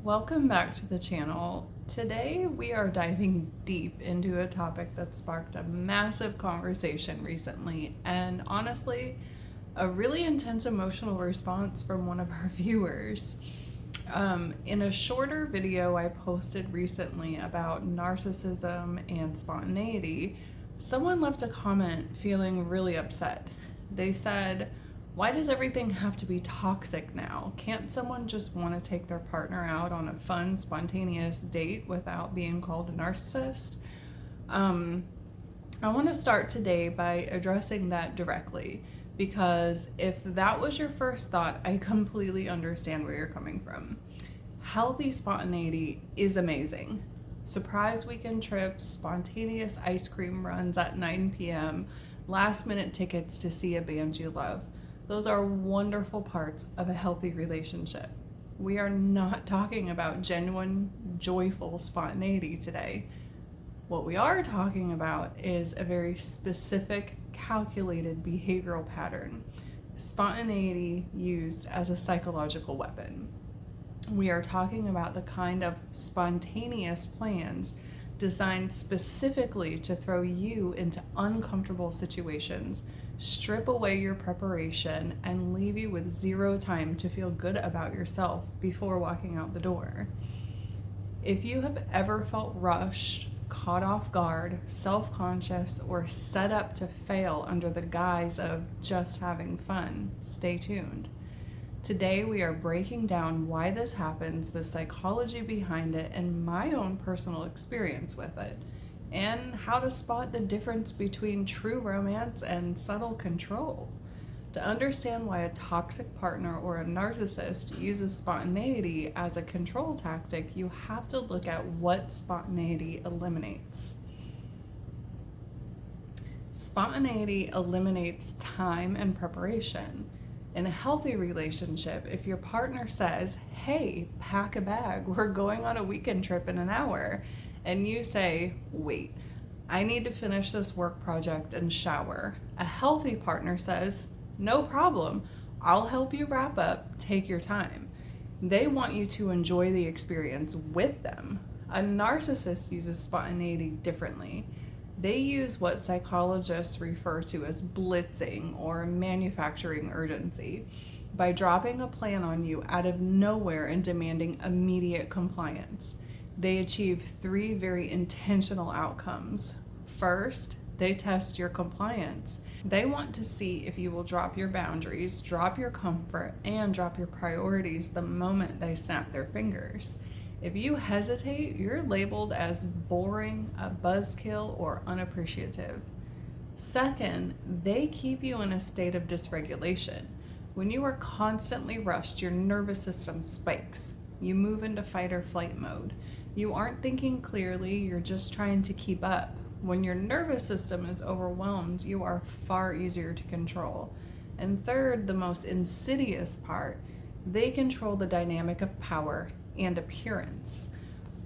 Welcome back to the channel. Today we are diving deep into a topic that sparked a massive conversation recently and honestly a really intense emotional response from one of our viewers. In a shorter video I posted recently about narcissism and spontaneity, someone left a comment feeling really upset. They said, "Why does everything have to be toxic now? Can't someone just want to take their partner out on a fun, spontaneous date without being called a narcissist?" I want to start today by addressing that directly because if that was your first thought, I completely understand where you're coming from. Healthy spontaneity is amazing. Surprise weekend trips, spontaneous ice cream runs at 9 p.m., last minute tickets to see a band you love. Those are wonderful parts of a healthy relationship. We are not talking about genuine, joyful spontaneity today. What we are talking about is a very specific, calculated behavioral pattern. Spontaneity used as a psychological weapon. We are talking about the kind of spontaneous plans designed specifically to throw you into uncomfortable situations, strip away your preparation, and leave you with zero time to feel good about yourself before walking out the door. If you have ever felt rushed, caught off guard, self-conscious, or set up to fail under the guise of just having fun, stay tuned. Today we are breaking down why this happens, the psychology behind it, and my own personal experience with it, and how to spot the difference between true romance and subtle control. To understand why a toxic partner or a narcissist uses spontaneity as a control tactic, you have to look at what spontaneity eliminates. Spontaneity eliminates time and preparation. In a healthy relationship, if your partner says, "Hey, pack a bag, we're going on a weekend trip in an hour," and you say, "Wait, I need to finish this work project and shower," a healthy partner says, "No problem, I'll help you wrap up, take your time." They want you to enjoy the experience with them. A narcissist uses spontaneity differently. They use what psychologists refer to as blitzing or manufacturing urgency by dropping a plan on you out of nowhere and demanding immediate compliance. They achieve three very intentional outcomes. First, they test your compliance. They want to see if you will drop your boundaries, drop your comfort, and drop your priorities the moment they snap their fingers. If you hesitate, you're labeled as boring, a buzzkill, or unappreciative. Second, they keep you in a state of dysregulation. When you are constantly rushed, your nervous system spikes. You move into fight or flight mode. You aren't thinking clearly, you're just trying to keep up. When your nervous system is overwhelmed, you are far easier to control. And third, the most insidious part, they control the dynamic of power and appearance.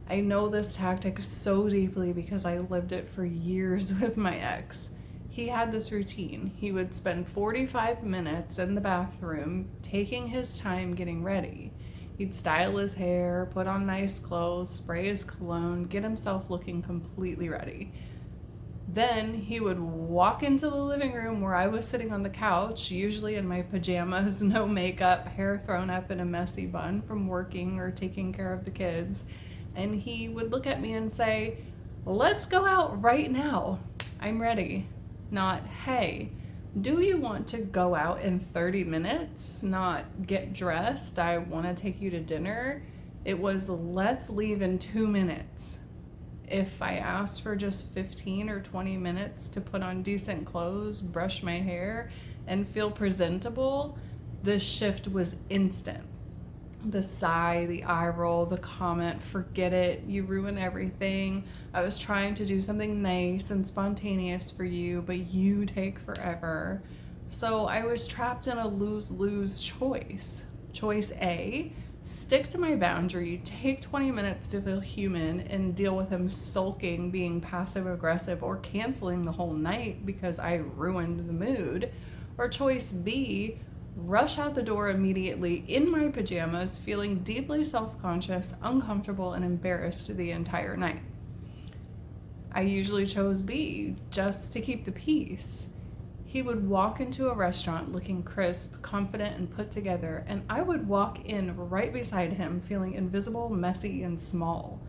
I know this tactic so deeply because I lived it for years with my ex. He had this routine. He would spend 45 minutes in the bathroom taking his time getting ready. He'd style his hair, put on nice clothes, spray his cologne, get himself looking completely ready. Then he would walk into the living room where I was sitting on the couch, usually in my pajamas, no makeup, hair thrown up in a messy bun from working or taking care of the kids. And he would look at me and say, "Let's go out right now. I'm ready." Not, "Hey, do you want to go out in 30 minutes? Not, "Get dressed, I want to take you to dinner." It was, "Let's leave in 2 minutes." If I asked for just 15 or 20 minutes to put on decent clothes, brush my hair, and feel presentable, the shift was instant. The sigh, the eye roll, the comment, "Forget it, you ruin everything. I was trying to do something nice and spontaneous for you, but you take forever." So I was trapped in a lose-lose choice. Choice A, stick to my boundary, take 20 minutes to feel human, and deal with him sulking, being passive aggressive, or canceling the whole night because I ruined the mood. Or choice B, rush out the door immediately in my pajamas, feeling deeply self-conscious, uncomfortable, and embarrassed the entire night. I usually chose B, just to keep the peace. He would walk into a restaurant looking crisp, confident, and put together, and I would walk in right beside him feeling invisible, messy, and small.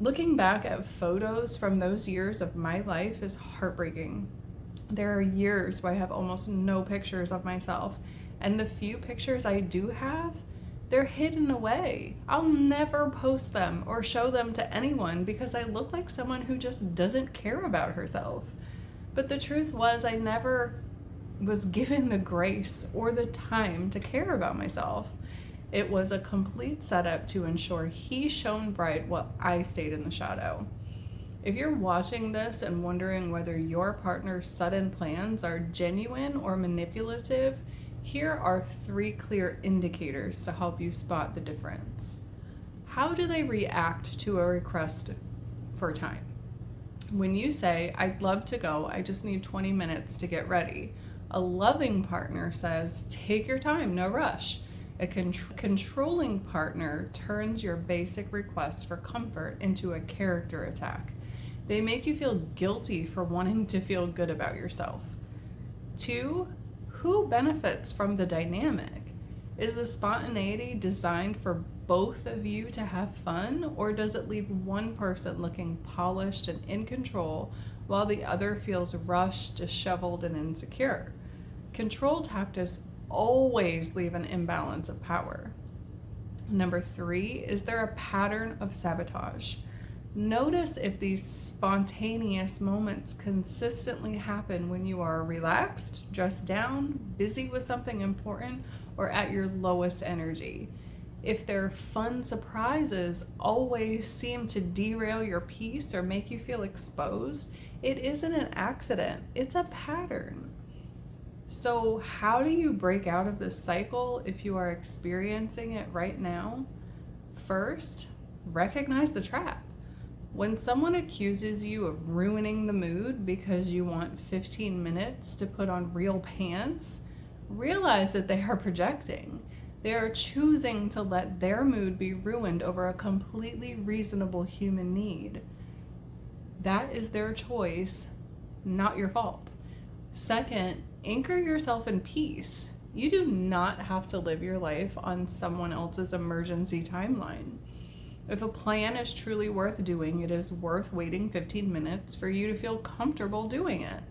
Looking back at photos from those years of my life is heartbreaking. There are years where I have almost no pictures of myself, and the few pictures I do have, they're hidden away. I'll never post them or show them to anyone because I look like someone who just doesn't care about herself. But the truth was, I never was given the grace or the time to care about myself. It was a complete setup to ensure he shone bright while I stayed in the shadow. If you're watching this and wondering whether your partner's sudden plans are genuine or manipulative, here are 3 clear indicators to help you spot the difference. How do they react to a request for time? When you say, "I'd love to go, I just need 20 minutes to get ready," a loving partner says, "Take your time, no rush." A controlling partner turns your basic request for comfort into a character attack. They make you feel guilty for wanting to feel good about yourself. 2, who benefits from the dynamic? Is the spontaneity designed for both of you to have fun, or does it leave one person looking polished and in control while the other feels rushed, disheveled, and insecure? Control tactics always leave an imbalance of power. Number 3, is there a pattern of sabotage? Notice if these spontaneous moments consistently happen when you are relaxed, dressed down, busy with something important, or at your lowest energy. If their fun surprises always seem to derail your peace or make you feel exposed, it isn't an accident, it's a pattern. So how do you break out of this cycle if you are experiencing it right now? First, recognize the trap. When someone accuses you of ruining the mood because you want 15 minutes to put on real pants, realize that they are projecting. They are choosing to let their mood be ruined over a completely reasonable human need. That is their choice, not your fault. Second, anchor yourself in peace. You do not have to live your life on someone else's emergency timeline. If a plan is truly worth doing, it is worth waiting 15 minutes for you to feel comfortable doing it.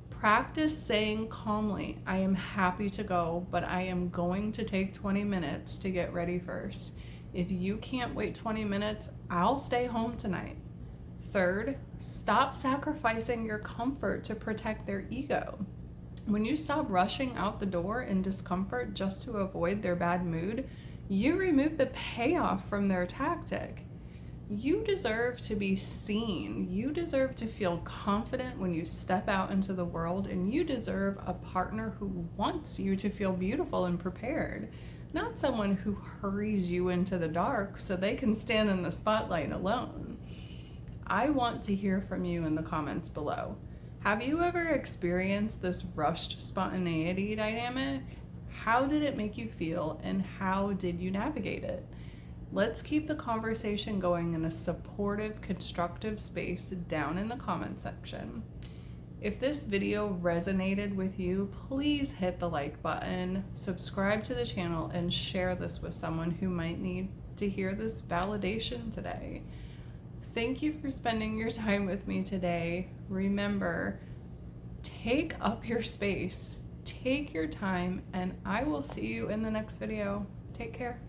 Practice saying calmly, "I am happy to go, but I am going to take 20 minutes to get ready first. If you can't wait 20 minutes, I'll stay home tonight." Third, stop sacrificing your comfort to protect their ego. When you stop rushing out the door in discomfort just to avoid their bad mood, you remove the payoff from their tactic. You deserve to be seen. You deserve to feel confident when you step out into the world, and you deserve a partner who wants you to feel beautiful and prepared, not someone who hurries you into the dark so they can stand in the spotlight alone. I want to hear from you in the comments below. Have you ever experienced this rushed spontaneity dynamic? How did it make you feel, and how did you navigate it? Let's keep the conversation going in a supportive, constructive space down in the comment section. If this video resonated with you, please hit the like button, subscribe to the channel, and share this with someone who might need to hear this validation today. Thank you for spending your time with me today. Remember, take up your space, take your time, and I will see you in the next video. Take care.